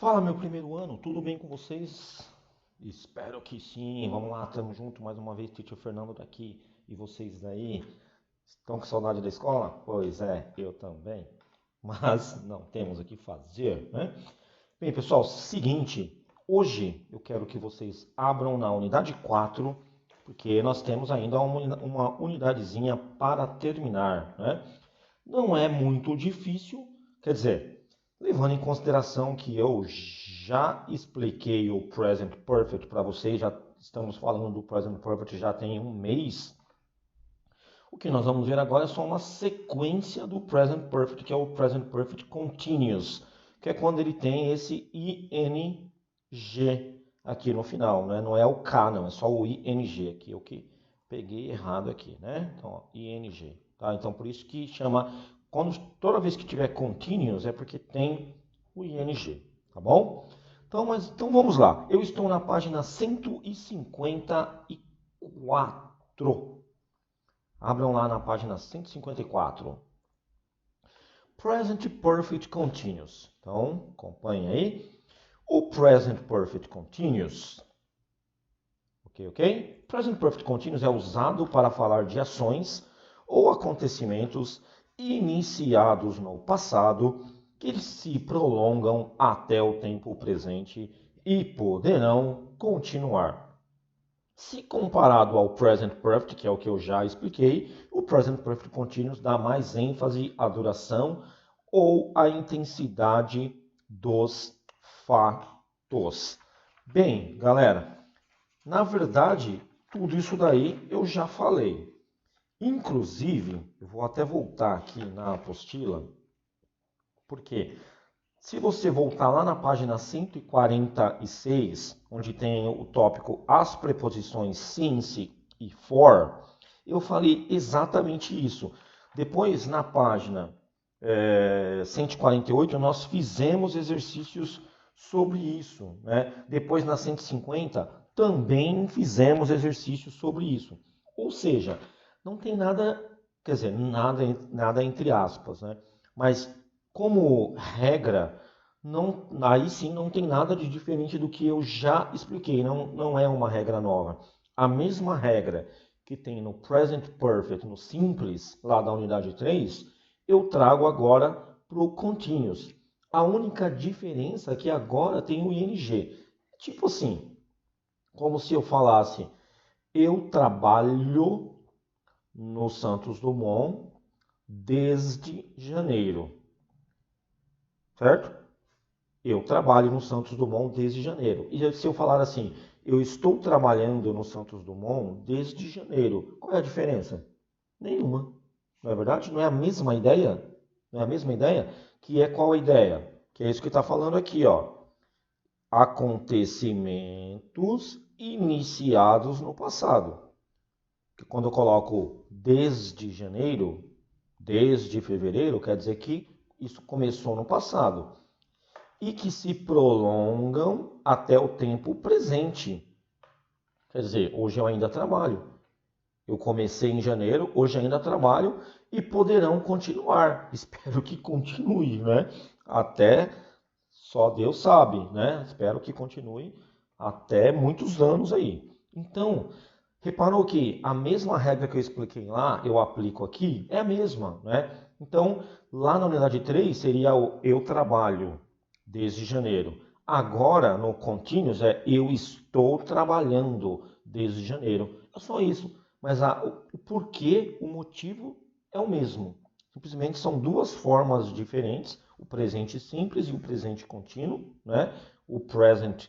Fala, meu primeiro ano, tudo bem com vocês? Espero que sim. Vamos lá, estamos juntos mais uma vez, Tio Fernando daqui. E vocês daí? Estão com saudade da escola? Pois é, eu também. Mas não temos o que fazer, né? Bem, pessoal, seguinte, hoje eu quero que vocês abram na unidade 4, porque nós temos ainda uma unidadezinha para terminar, né? Não é muito difícil, quer dizer, levando em consideração que eu já expliquei o Present Perfect para vocês, já estamos falando do Present Perfect já tem um mês. O que nós vamos ver agora é só uma sequência do Present Perfect, que é o Present Perfect Continuous, que é quando ele tem esse ing aqui no final, né? Não é o K, não, é só o ing aqui, o que peguei errado aqui, né? Então, ó, ing, tá? Então, por isso que chama, toda vez que tiver continuous é porque tem o ing, tá bom? Então vamos lá. Eu estou na página 154. Abram lá na página 154. Present Perfect Continuous. Então, acompanhe aí. O Present Perfect Continuous. Ok? Present Perfect Continuous é usado para falar de ações ou acontecimentos iniciados no passado que se prolongam até o tempo presente e poderão continuar. Se comparado ao Present Perfect, que é o que eu já expliquei, o Present Perfect Continuous dá mais ênfase à duração ou à intensidade dos fatos. Bem, galera, na verdade, tudo isso daí eu já falei. Inclusive, eu vou até voltar aqui na apostila, porque se você voltar lá na página 146, onde tem o tópico As preposições since e for, eu falei exatamente isso. Depois, na página 148, nós fizemos exercícios sobre isso, né? Depois, na 150, também fizemos exercícios sobre isso. Ou seja, não tem nada, quer dizer, nada entre aspas, né? Mas como regra, não, aí sim não tem nada de diferente do que eu já expliquei, não é uma regra nova. A mesma regra que tem no Present Perfect, no simples, lá da unidade 3, eu trago agora para o Continuous. A única diferença é que agora tem o ing. Tipo assim, como se eu falasse, eu trabalho no Santos Dumont desde janeiro, certo? Eu trabalho no Santos Dumont desde janeiro. E se eu falar assim, eu estou trabalhando no Santos Dumont desde janeiro, qual é a diferença? Nenhuma. Não é verdade? Não é a mesma ideia? Não é a mesma ideia? Que é qual a ideia? Que é isso que está falando aqui, ó. Acontecimentos iniciados no passado. Quando eu coloco desde janeiro, desde fevereiro, quer dizer que isso começou no passado e que se prolongam até o tempo presente. Quer dizer, hoje eu ainda trabalho. Eu comecei em janeiro, hoje ainda trabalho e poderão continuar. Espero que continue, né? Até só Deus sabe, né? Espero que continue até muitos anos aí. Então, reparou que a mesma regra que eu expliquei lá, eu aplico aqui, é a mesma, né? Então, lá na unidade 3 seria o eu trabalho desde janeiro. Agora, no Continuous, é eu estou trabalhando desde janeiro. É só isso. Mas o porquê, o motivo é o mesmo. Simplesmente são duas formas diferentes, o presente simples e o presente contínuo, né? O present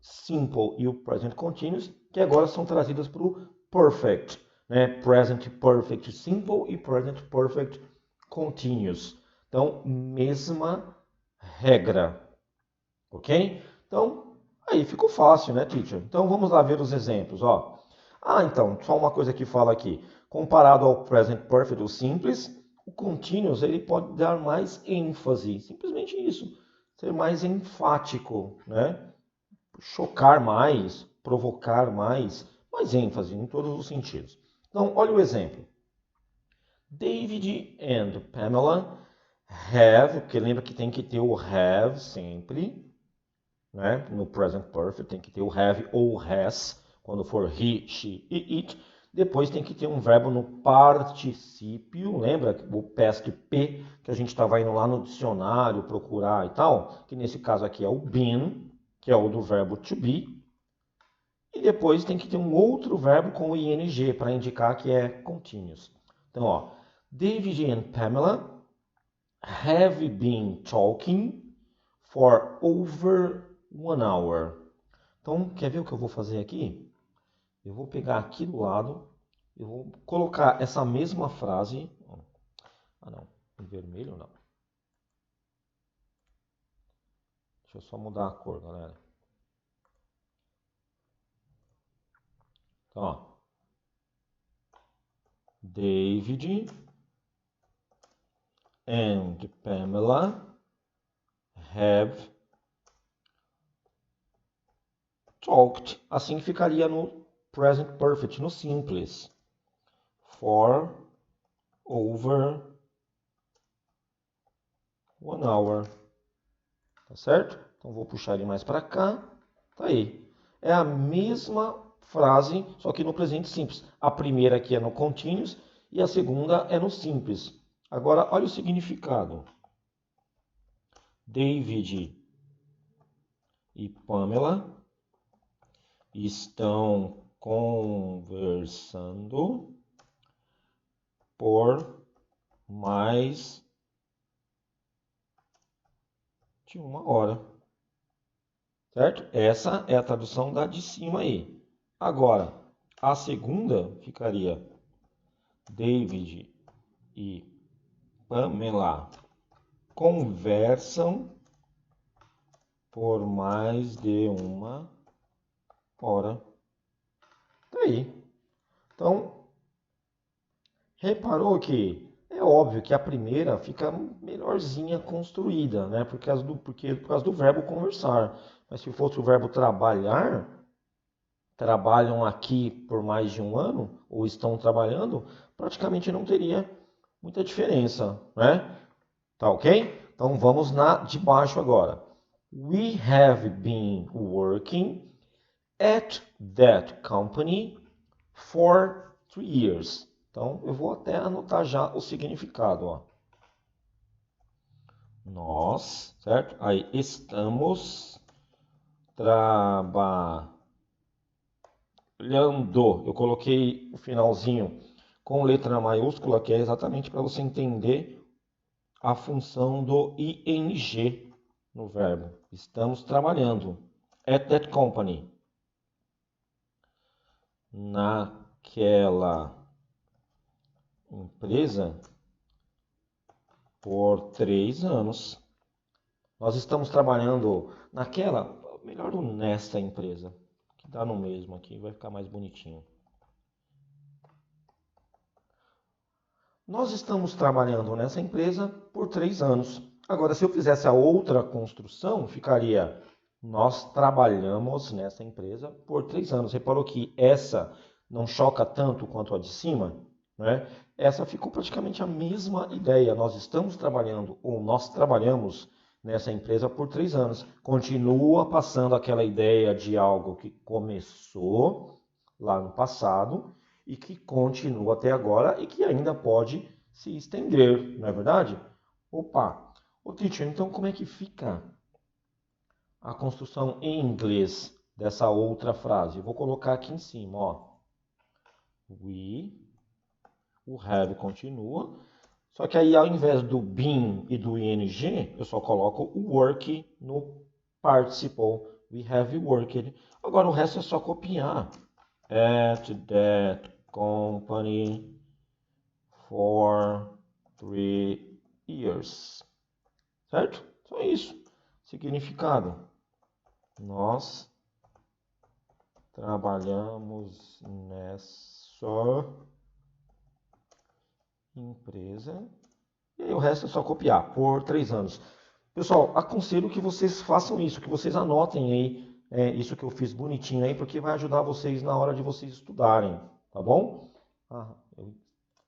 simple e o present continuous, que agora são trazidas para o perfect, né? Present perfect simple e present perfect continuous. Então, mesma regra, ok? Então, aí ficou fácil, né, teacher? Então, vamos lá ver os exemplos, ó. Então, só uma coisa que fala aqui. Comparado ao present perfect, o simples, o continuous, ele pode dar mais ênfase. Simplesmente isso. Ser mais enfático, né? Chocar mais, provocar mais ênfase em todos os sentidos. Então, olha o exemplo. David and Pamela have, porque lembra que tem que ter o have sempre, né? No present perfect tem que ter o have ou has, quando for he, she e it. Depois tem que ter um verbo no particípio, lembra o past P, que a gente estava indo lá no dicionário procurar e tal, que nesse caso aqui é o been, que é o do verbo to be. E depois tem que ter um outro verbo com o ing para indicar que é continuous. Então, ó, David and Pamela have been talking for over 1 hour. Então, quer ver o que eu vou fazer aqui? Eu vou pegar aqui do lado, eu vou colocar essa mesma frase. Ah, não, em vermelho não. Deixa eu só mudar a cor, galera. Então, ó, David and Pamela have talked. Assim ficaria no present perfect, no simples. For over 1 hour. Tá certo? Então vou puxar ele mais para cá. Tá aí. É a mesma frase, só que no presente simples. A primeira aqui é no continuous e a segunda é no simples. Agora, olha o significado. David e Pamela estão conversando por mais de 1 hora. Certo? Essa é a tradução da de cima aí. Agora, a segunda ficaria David e Pamela conversam por mais de 1 hora. Tá aí. Então, reparou que é óbvio que a primeira fica melhorzinha construída, né? Por causa do verbo conversar. Mas se fosse o verbo trabalhar, trabalham aqui por mais de 1 ano, ou estão trabalhando, praticamente não teria muita diferença, né? Tá ok? Então vamos na de baixo agora. We have been working at that company for 3 years. Então eu vou até anotar já o significado, ó. Nós, certo? Aí estamos trabalhando. Eu coloquei o finalzinho com letra maiúscula, que é exatamente para você entender a função do ing no verbo. Estamos trabalhando at that company. Naquela empresa por 3 anos. Nós estamos trabalhando naquela, melhor nesta empresa, que dá no mesmo aqui, vai ficar mais bonitinho. Nós estamos trabalhando nessa empresa por 3 anos. Agora, se eu fizesse a outra construção, ficaria nós trabalhamos nessa empresa por 3 anos. Reparou que essa não choca tanto quanto a de cima, né? Essa ficou praticamente a mesma ideia. Nós estamos trabalhando ou nós trabalhamos nessa empresa por 3 anos. Continua passando aquela ideia de algo que começou lá no passado e que continua até agora e que ainda pode se estender, não é verdade? Opa! Ô teacher, então como é que fica a construção em inglês dessa outra frase? Eu vou colocar aqui em cima, ó. O have continua, só que aí ao invés do been e do ing, eu só coloco o work no participle. We have worked. Agora o resto é só copiar. At that company for 3 years. Certo? Só isso. Significado. Nós trabalhamos nessa empresa. E aí o resto é só copiar por 3 anos. Pessoal, aconselho que vocês façam isso, que vocês anotem aí isso que eu fiz bonitinho aí, porque vai ajudar vocês na hora de vocês estudarem, tá bom?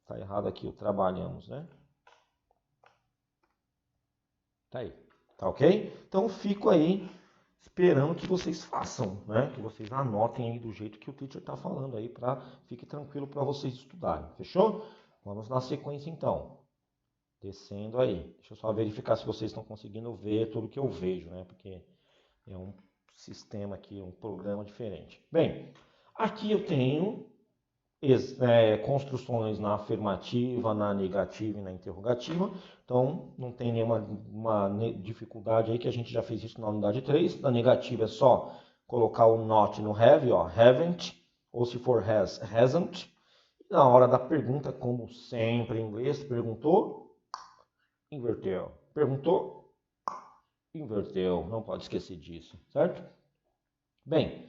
Tá errado aqui, o trabalhamos, né? Tá aí, tá ok? Então fico aí esperando que vocês façam, né? Que vocês anotem aí do jeito que o teacher está falando aí, para fique tranquilo para vocês estudarem. Fechou? Vamos na sequência então. Descendo aí. Deixa eu só verificar se vocês estão conseguindo ver tudo que eu vejo, né? Porque é um sistema aqui, um programa diferente. Bem, aqui eu tenho construções na afirmativa, na negativa e na interrogativa. Então, não tem nenhuma dificuldade aí, que a gente já fez isso na unidade 3. Na negativa é só colocar o not no have, ó, haven't, ou se for has, hasn't. E na hora da pergunta, como sempre em inglês, perguntou, inverteu. Perguntou, inverteu. Não pode esquecer disso, certo? Bem,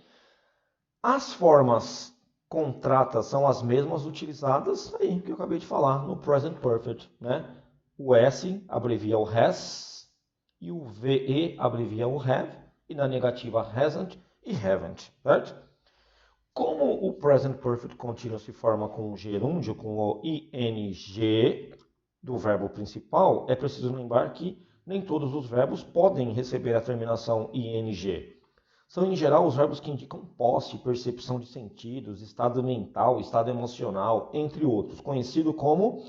as formas contratas são as mesmas utilizadas aí que eu acabei de falar no present perfect, né? O S abrevia o has e o VE abrevia o have, e na negativa hasn't e haven't, certo? Como o present perfect contínuo se forma com o gerúndio, com o ing do verbo principal, é preciso lembrar que nem todos os verbos podem receber a terminação ing. São, em geral, os verbos que indicam posse, percepção de sentidos, estado mental, estado emocional, entre outros, conhecido como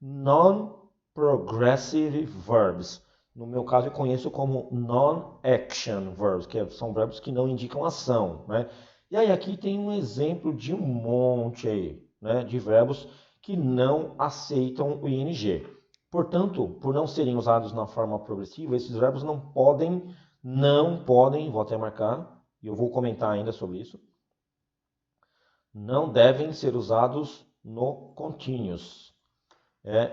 non-progressive verbs. No meu caso, eu conheço como non-action verbs, que são verbos que não indicam ação, né? E aí aqui tem um exemplo de um monte aí, né, de verbos que não aceitam o ing. Portanto, por não serem usados na forma progressiva, esses verbos não podem, vou até marcar, e eu vou comentar ainda sobre isso, não devem ser usados no continuous,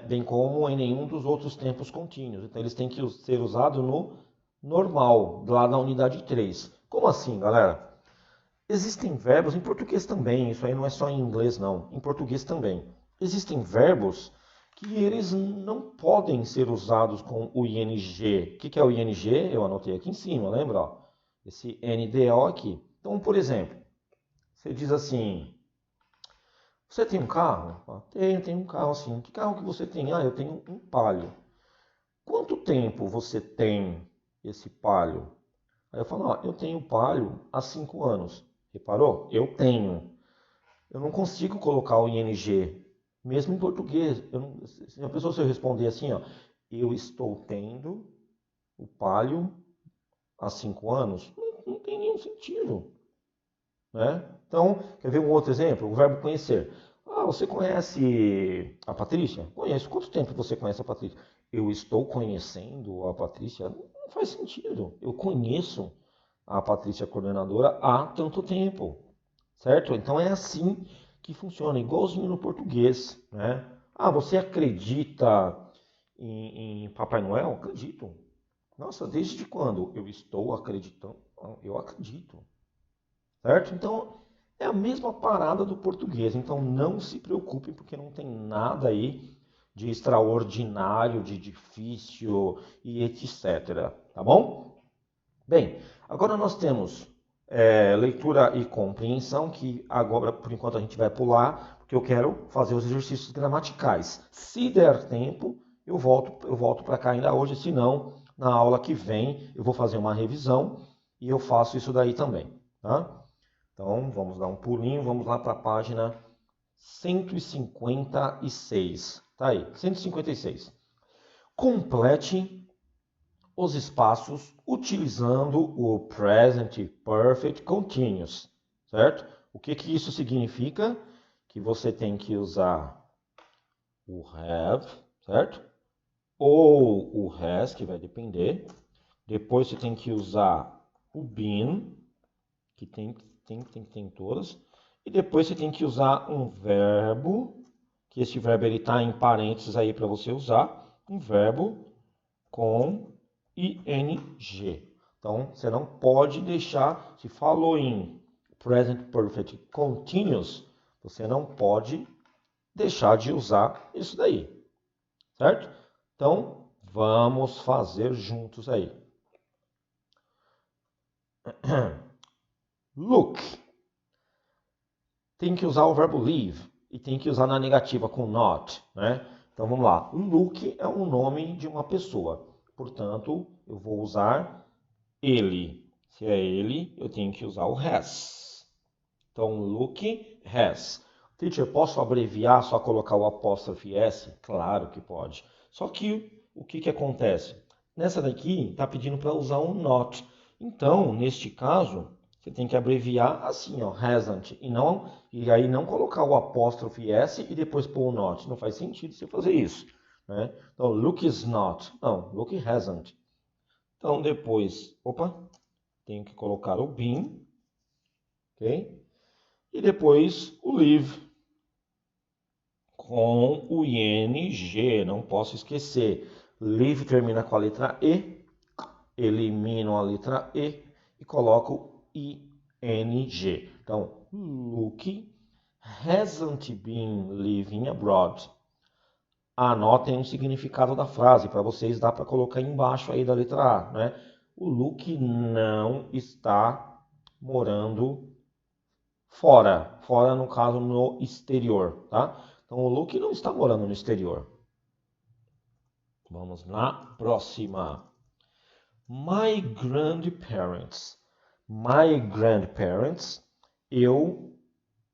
bem como em nenhum dos outros tempos contínuos. Então, eles têm que ser usados no normal, lá na unidade 3. Como assim, galera? Existem verbos, em português também, isso aí não é só em inglês não, em português também. Existem verbos que eles não podem ser usados com o ing. O que é o ing? Eu anotei aqui em cima, lembra? Ó? Esse NDO aqui. Então, por exemplo, você diz assim, você tem um carro? Tenho um carro assim. Que carro que você tem? Eu tenho um Palio. Quanto tempo você tem esse Palio? Aí eu falo, eu tenho o Palio há 5 anos. Reparou? Eu tenho. Eu não consigo colocar o ing, mesmo em português. Se a pessoa se eu responder assim, eu estou tendo o Palio há 5 anos, não tem nenhum sentido, né? Então, quer ver um outro exemplo? O verbo conhecer. Você conhece a Patrícia? Conheço. Quanto tempo você conhece a Patrícia? Eu estou conhecendo a Patrícia? Não faz sentido. Eu conheço a Patrícia coordenadora há tanto tempo, certo? Então é assim que funciona, igualzinho no português, né? Você acredita em Papai Noel? Acredito. Nossa, desde quando? Eu estou acreditando. Eu acredito, certo? Então é a mesma parada do português. Então não se preocupem, porque não tem nada aí de extraordinário, de difícil e etc. Tá bom? Bem, agora nós temos leitura e compreensão, que agora, por enquanto, a gente vai pular, porque eu quero fazer os exercícios gramaticais. Se der tempo, eu volto para cá ainda hoje, se não, na aula que vem eu vou fazer uma revisão e eu faço isso daí também. Tá? Então, vamos dar um pulinho, vamos lá para a página 156. Tá aí, 156. Complete os espaços utilizando o Present Perfect Continuous, certo? O que isso significa? Que você tem que usar o have, certo? Ou o has, que vai depender. Depois você tem que usar o been, que tem em todas. E depois você tem que usar um verbo, que esse verbo está em parênteses aí para você usar, um verbo com ing. Então, você não pode deixar, se falou em present perfect continuous, você não pode deixar de usar isso daí, certo? Então, vamos fazer juntos aí. Look. Tem que usar o verbo leave e tem que usar na negativa com not, né? Então, vamos lá. Look é o nome de uma pessoa. Portanto, eu vou usar ele, Se é ele, eu tenho que usar o has. Então, Luke has. Teacher, posso abreviar, só colocar o apóstrofe S? Claro que pode. Só que o que acontece? Nessa daqui, está pedindo para usar um not. Então, neste caso, você tem que abreviar assim, ó, hasn't. E aí não colocar o apóstrofe S e depois pôr o not. Não faz sentido você fazer isso. Né? Então, Luke is not. Não, Luke hasn't. Então, depois, tenho que colocar o been. Ok? E depois o live com o ing, não posso esquecer. Live termina com a letra E, elimino a letra e coloco ing. Então, Luke hasn't been living abroad. Anotem o significado da frase, para vocês dá para colocar embaixo aí da letra A, né? O Luke não está morando fora. Fora, no caso, no exterior, tá? Então, o Luke não está morando no exterior. Vamos na próxima. My grandparents. My grandparents, eu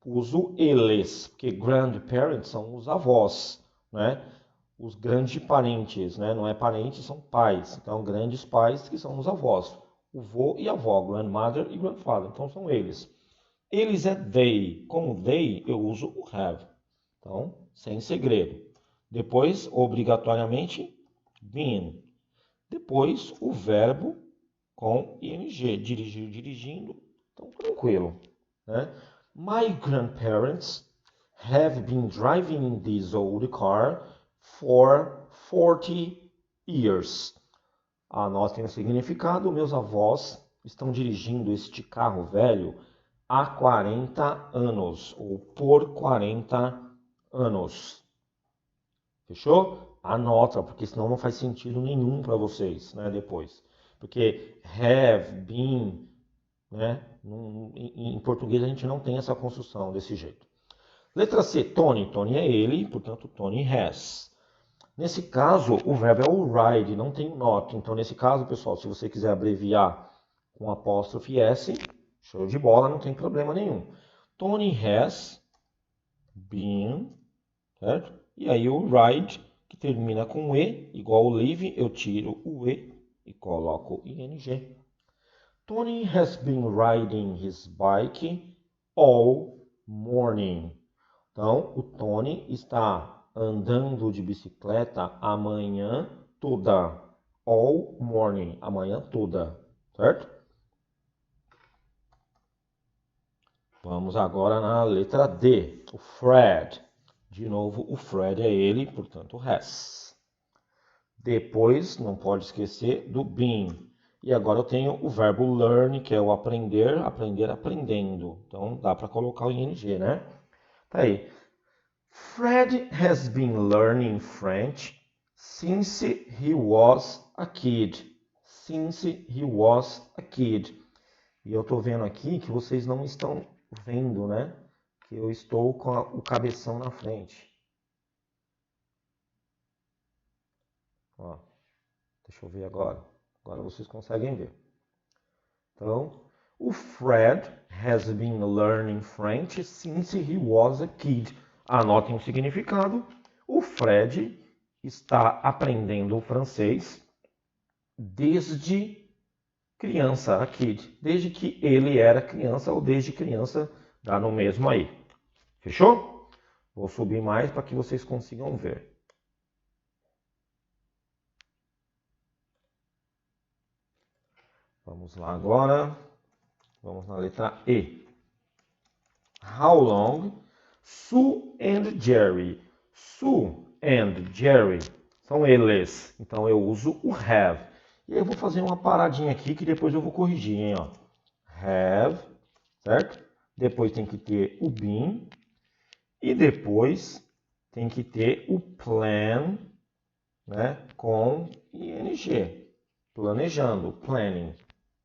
uso eles, porque grandparents são os avós, né? Os grandes parentes, né? Não é parentes, são pais. Então, grandes pais que são os avós. O vô e a avó, grandmother e grandfather. Então, são eles. Eles é they. Como they, eu uso o have. Então, sem segredo. Depois, obrigatoriamente, been. Depois, o verbo com ing. Dirigir, dirigindo. Então, tranquilo. Né? My grandparents have been driving this old car for 40 years. Anotem o significado. Meus avós estão dirigindo este carro velho há 40 anos, ou por 40 anos. Fechou? Anota, porque senão não faz sentido nenhum para vocês, né, depois. Porque have, been, né, em português a gente não tem essa construção desse jeito. Letra C, Tony. Tony é ele, portanto, Tony has. Nesse caso, o verbo é o ride, não tem not. Então, nesse caso, pessoal, se você quiser abreviar com apóstrofe S, show de bola, não tem problema nenhum. Tony has been, certo? E aí o ride, que termina com E, igual o live, eu tiro o E e coloco ing. Tony has been riding his bike all morning. Então, o Tony está andando de bicicleta a manhã toda. All morning, a manhã toda, certo? Vamos agora na letra D, o Fred. De novo, o Fred é ele, portanto, has. Depois, não pode esquecer do been. E agora eu tenho o verbo learn, que é o aprender, aprender aprendendo. Então, dá para colocar o ing, né? Tá aí. Fred has been learning French since he was a kid. Since he was a kid. E eu estou vendo aqui que vocês não estão vendo, né? Que eu estou com o cabeção na frente. Ó, deixa eu ver agora. Agora vocês conseguem ver. Então, o Fred has been learning French since he was a kid. Anotem o significado. O Fred está aprendendo o francês desde criança, a kid. Desde que ele era criança ou desde criança, dá no mesmo aí. Fechou? Vou subir mais para que vocês consigam ver. Vamos lá agora. Vamos na letra E. How long? Sue and Jerry. Sue and Jerry são eles. Então eu uso o have. E aí eu vou fazer uma paradinha aqui que depois eu vou corrigir, hein? Ó. Have, certo? Depois tem que ter o been. E depois tem que ter o plan, né? Com ing. Planejando, planning.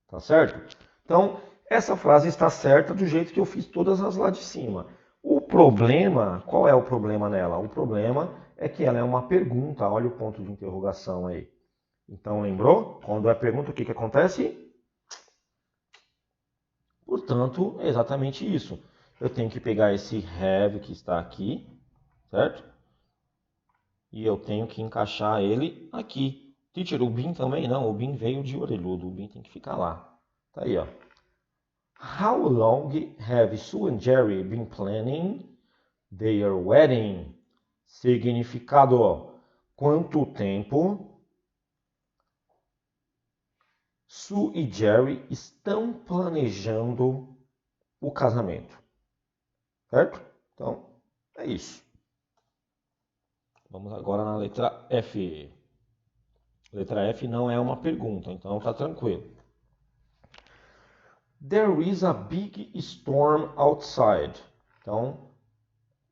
Tá certo? Então, essa frase está certa do jeito que eu fiz todas as lá de cima. O problema, qual é o problema nela? O problema é que ela é uma pergunta. Olha o ponto de interrogação aí. Então, lembrou? Quando é pergunta, o que acontece? Portanto, é exatamente isso. Eu tenho que pegar esse have que está aqui, certo? E eu tenho que encaixar ele aqui. Teacher, o been também não, o been veio de orelhudo, o been tem que ficar lá. Tá aí, ó. How long have Sue and Jerry been planning their wedding? Significado: quanto tempo Sue e Jerry estão planejando o casamento? Certo? Então, é isso. Vamos agora na letra F. Letra F não é uma pergunta, então tá tranquilo. There is a big storm outside. Então,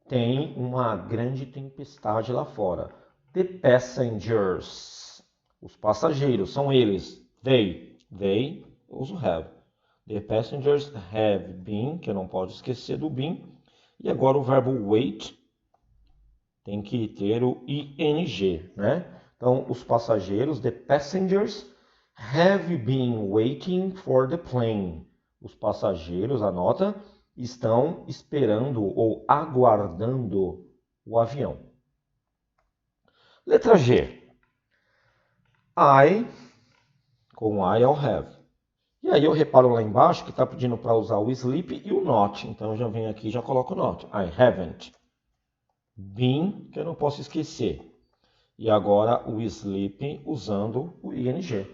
tem uma grande tempestade lá fora. The passengers. Os passageiros, são eles. They, eu uso have. The passengers have been, que eu não posso esquecer do been. E agora o verbo wait tem que ter o ing, né? Então, os passageiros, the passengers, have been waiting for the plane. Os passageiros, anota, estão esperando ou aguardando o avião. Letra G. I, com I, I'll have. E aí eu reparo lá embaixo que está pedindo para usar o sleep e o not. Então eu já venho aqui e já coloco o not. I haven't been, que eu não posso esquecer. E agora o sleep usando o ing.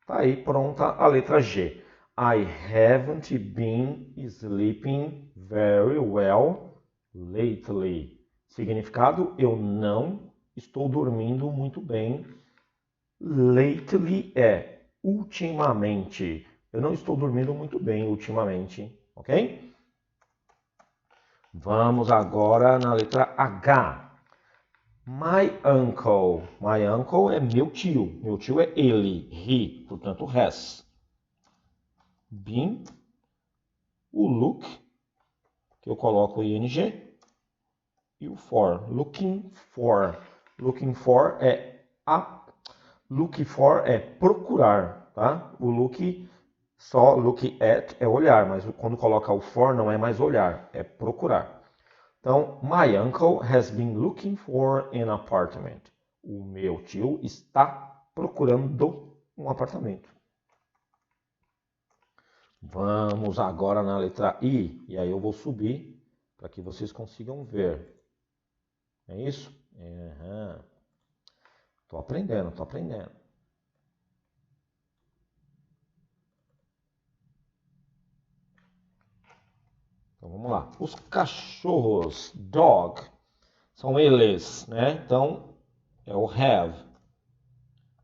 Tá aí pronta a letra G. I haven't been sleeping very well lately. Significado: eu não estou dormindo muito bem. Lately é ultimamente. Eu não estou dormindo muito bem ultimamente, ok? Vamos agora na letra H. My uncle. My uncle é meu tio. Meu tio é ele. He, portanto, has. Been. O look, que eu coloco o ing. E o for. Looking for. Looking for é look for é procurar, tá? O look, só look at é olhar, mas quando coloca o for não é mais olhar, é procurar. Então, my uncle has been looking for an apartment. O meu tio está procurando um apartamento. Vamos agora na letra I. E aí eu vou subir para que vocês consigam ver. É isso? Uhum. Tô aprendendo, tô aprendendo. Então vamos lá. Os cachorros, dog, são eles, né? Então é o have,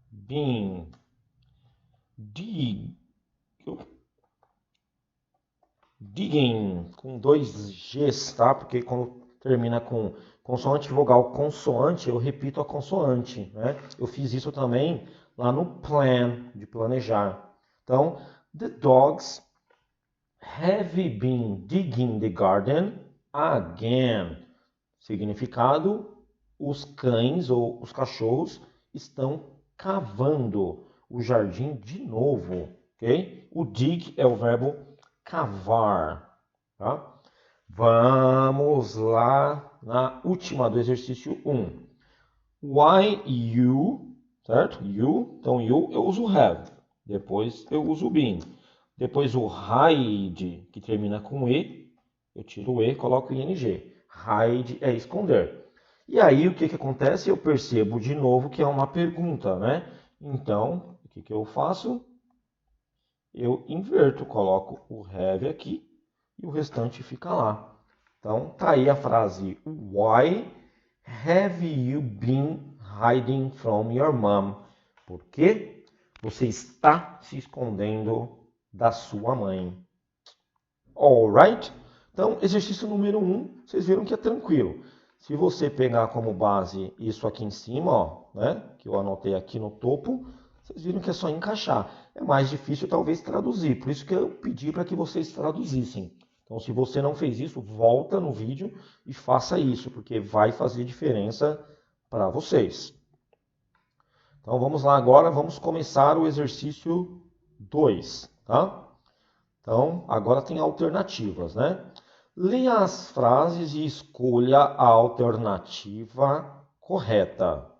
been, digging, com dois Gs, tá? Porque quando termina com consoante, vogal, consoante, eu repito a consoante, né? Eu fiz isso também lá no plan, de planejar. Então, the dogs have been digging the garden again. Significado: os cães ou os cachorros estão cavando o jardim de novo, ok? O dig é o verbo cavar, tá? Vamos lá na última do exercício 1. Why you, certo? You, então you eu uso have, depois eu uso been. Depois o hide, que termina com e, eu tiro o e e coloco ing. Hide é esconder. E aí o que acontece? Eu percebo de novo que é uma pergunta, né? Então, o que eu faço? Eu inverto, coloco o have aqui e o restante fica lá. Então, tá aí a frase: Why have you been hiding from your mom? Por que você está se escondendo da sua mãe? Alright? Então, exercício número 1, vocês viram que é tranquilo. Se você pegar como base isso aqui em cima, ó, né, que eu anotei aqui no topo, vocês viram que é só encaixar. É mais difícil talvez traduzir, por isso que eu pedi para que vocês traduzissem. Então, se você não fez isso, volta no vídeo e faça isso, porque vai fazer diferença para vocês. Então, vamos lá agora, vamos começar o exercício 2, tá? Então, agora tem alternativas, né? Leia as frases e escolha a alternativa correta.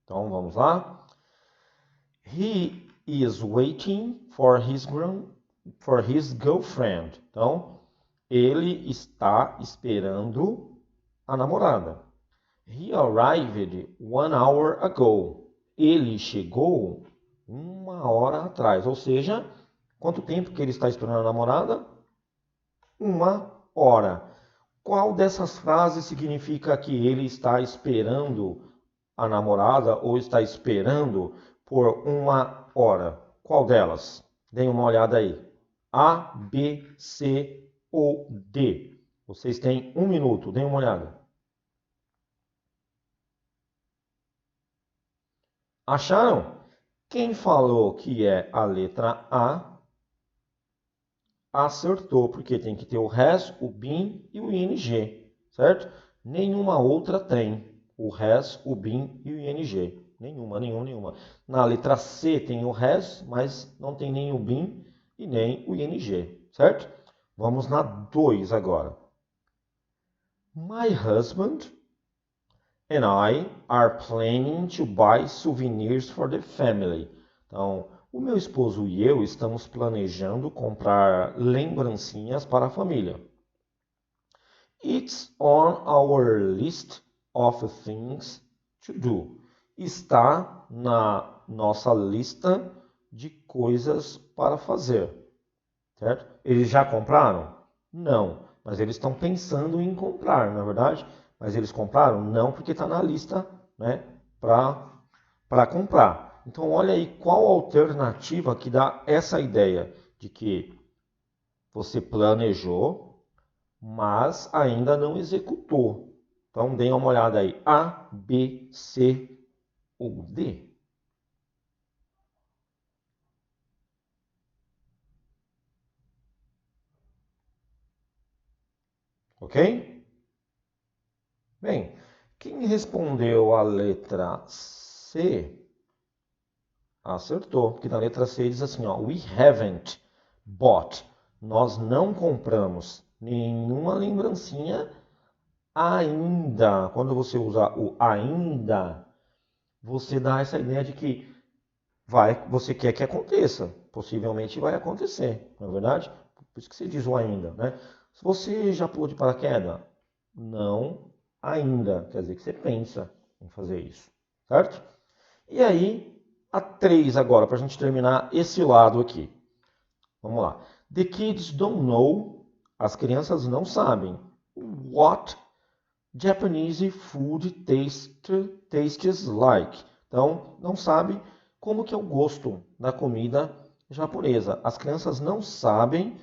Então, vamos lá. He is waiting for his girlfriend. Então, ele está esperando a namorada. He arrived 1 hour ago. Ele chegou 1 hora atrás. Ou seja, quanto tempo que ele está esperando a namorada? 1 hora. Qual dessas frases significa que ele está esperando a namorada ou está esperando por 1 hora? Qual delas? Deem uma olhada aí. A, B, C ou D? Vocês têm 1 minuto, deem uma olhada. Acharam? Quem falou que é a letra A, acertou, porque tem que ter o has, o been e o ing, certo? Nenhuma outra tem o has, o been e o ing. Nenhuma. Na letra C tem o has, mas não tem nem o been e nem o ing, certo? Vamos na 2 agora. My husband and I are planning to buy souvenirs for the family. Então, o meu esposo e eu estamos planejando comprar lembrancinhas para a família. It's on our list of things to do. Está na nossa lista de coisas para fazer. Certo? Eles já compraram? Não, mas eles estão pensando em comprar, não é verdade? Mas eles compraram? Não, porque está na lista, né, para comprar. Então, olha aí qual alternativa que dá essa ideia de que você planejou, mas ainda não executou. Então, deem uma olhada aí. A, B, C ou D. Ok? Bem, quem respondeu a letra C acertou, porque na letra C diz assim, ó, we haven't bought. Nós não compramos nenhuma lembrancinha ainda. Quando você usa o ainda, você dá essa ideia de que você quer que aconteça. Possivelmente vai acontecer, não é verdade? Por isso que você diz o ainda, né? Se você já pulou de paraquedas, não ainda. Quer dizer que você pensa em fazer isso, certo? E aí, a 3 agora, para a gente terminar esse lado aqui. Vamos lá. The kids don't know, as crianças não sabem, what Japanese food tastes like. Então, não sabe como que é o gosto da comida japonesa. As crianças não sabem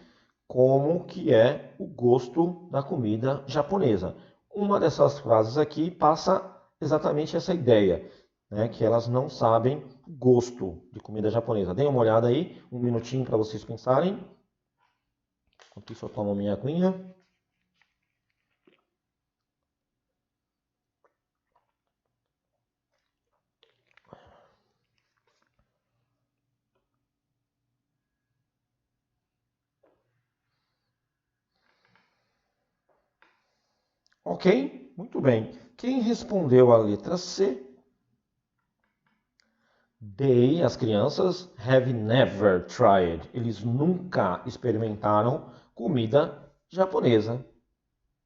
como que é o gosto da comida japonesa. Uma dessas frases aqui passa exatamente essa ideia, né, que elas não sabem o gosto de comida japonesa. Deem uma olhada aí, 1 minutinho para vocês pensarem. Enquanto isso eu tomo minha aguinha. Ok? Muito bem. Quem respondeu a letra C? They, as crianças, have never tried. Eles nunca experimentaram comida japonesa.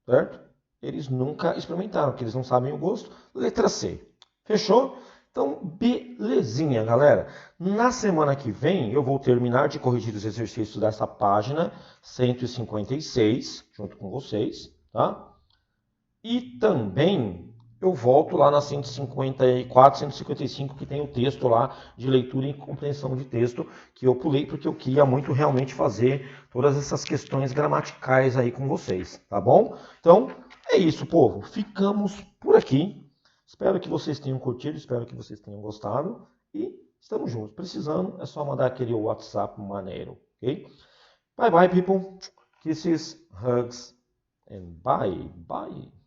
Certo? Eles nunca experimentaram, porque eles não sabem o gosto. Letra C. Fechou? Então, belezinha, galera. Na semana que vem, eu vou terminar de corrigir os exercícios dessa página 156, junto com vocês, tá? E também eu volto lá na 154, 155, que tem o texto lá de leitura e compreensão de texto, que eu pulei porque eu queria muito realmente fazer todas essas questões gramaticais aí com vocês, tá bom? Então, é isso, povo. Ficamos por aqui. Espero que vocês tenham curtido, espero que vocês tenham gostado. E estamos juntos. Precisando, é só mandar aquele WhatsApp maneiro, ok? Bye bye, people. Kisses, hugs, and bye, bye.